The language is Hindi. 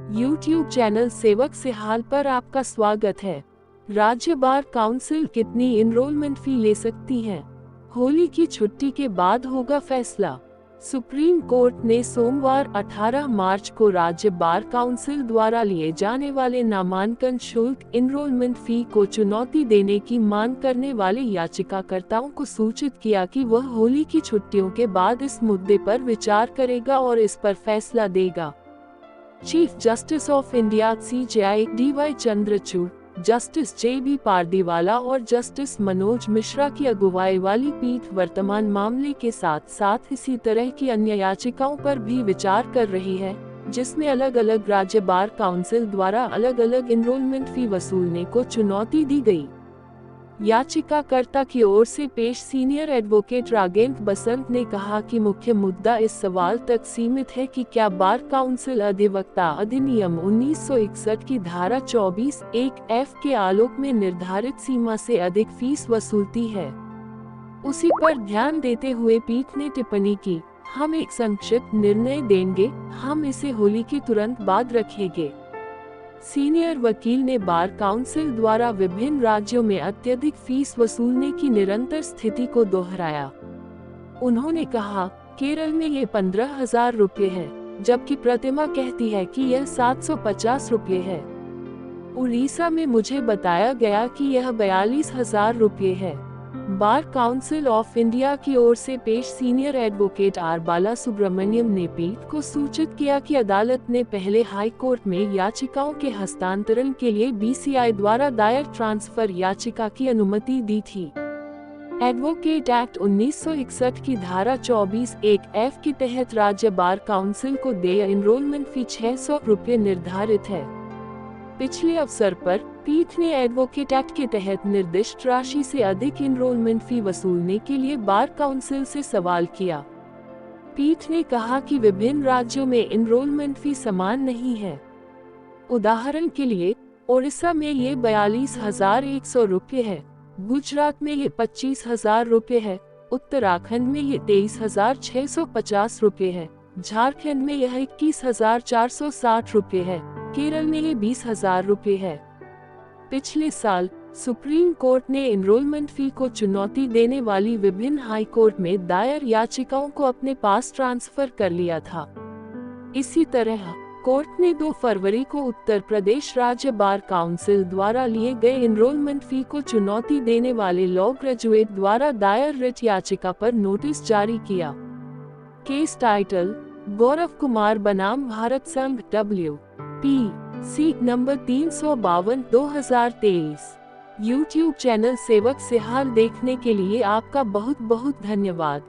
YouTube चैनल सेवक सिहाल पर आपका स्वागत है। राज्य बार काउंसिल कितनी इनरोलमेंट फी ले सकती है? होली की छुट्टी के बाद होगा फैसला। सुप्रीम कोर्ट ने सोमवार 18 मार्च को राज्य बार काउंसिल द्वारा लिए जाने वाले नामांकन शुल्क इनरोलमेंट फी को चुनौती देने की मांग करने वाले याचिकाकर्ताओं को सूचित किया कि वह होली की छुट्टियों के बाद इस मुद्दे पर विचार करेगा और इस पर फैसला देगा। Chief justice of India CJI DY Chandrachud, justice JB Pardiwala और जस्टिस मनोज मिश्रा की अगुवाई वाली पीठ वर्तमान मामले के साथ साथ इसी तरह की अन्य याचिकाओं पर भी विचार कर रही है, जिसमें अलग अलग राज्य बार काउंसिल द्वारा अलग अलग इनरोलमेंट फी वसूलने को चुनौती दी गई। याचिकाकर्ता की ओर से पेश सीनियर एडवोकेट राघवेंद्र बसंत ने कहा कि मुख्य मुद्दा इस सवाल तक सीमित है कि क्या बार काउंसिल अधिवक्ता अधिनियम 1961 की धारा 24(1)(f) के आलोक में निर्धारित सीमा से अधिक फीस वसूलती है। उसी पर ध्यान देते हुए पीठ ने टिप्पणी की, हम एक संक्षिप्त निर्णय देंगे, हम इसे होली के तुरंत बाद रखेंगे। सीनियर वकील ने बार काउंसिल द्वारा विभिन्न राज्यों में अत्यधिक फीस वसूलने की निरंतर स्थिति को दोहराया। उन्होंने कहा, केरल में ये 15,000 रुपये है, जबकि प्रतिमा कहती है कि यह 750 रुपये है। उड़ीसा में मुझे बताया गया कि यह 42,000 रुपये है। बार काउंसिल ऑफ इंडिया की ओर से पेश सीनियर एडवोकेट आर बालासुब्रमण्यम ने पीठ को सूचित किया कि अदालत ने पहले हाई कोर्ट में याचिकाओं के हस्तांतरण के लिए BCI द्वारा दायर ट्रांसफर याचिका की अनुमति दी थी। एडवोकेट एक्ट 1961 की धारा 24(1)(f) के तहत राज्य बार काउंसिल को देय इनरोलमेंट फी 600 रुपये निर्धारित है। पिछले अवसर पर पीठ ने एडवोकेट एक्ट के तहत निर्दिष्ट राशि से अधिक इनरोलमेंट फी वसूलने के लिए बार काउंसिल से सवाल किया। पीठ ने कहा कि विभिन्न राज्यों में इनरोलमेंट फी समान नहीं है। उदाहरण के लिए, ओडिशा में ये 42,100 रुपये है, गुजरात में ये 25,000 रुपये है, उत्तराखंड में ये 23,650 रुपये है, झारखंड में यह 21,460 रुपये है, केरल में ये 20,000 रुपये है। पिछले साल सुप्रीम कोर्ट ने इनरोलमेंट फी को चुनौती देने वाली विभिन्न हाई कोर्ट में दायर याचिकाओं को अपने पास ट्रांसफर कर लिया था। इसी तरह कोर्ट ने 2 फरवरी को उत्तर प्रदेश राज्य बार काउंसिल द्वारा लिए गए इनरोलमेंट फी को चुनौती देने वाले लॉ ग्रेजुएट द्वारा दायर रिट याचिका पर नोटिस जारी किया। केस टाइटल, गौरव कुमार बनाम भारत संघ WP नंबर 352/2023। YouTube चैनल सेवक सिहाल देखने के लिए आपका बहुत बहुत धन्यवाद।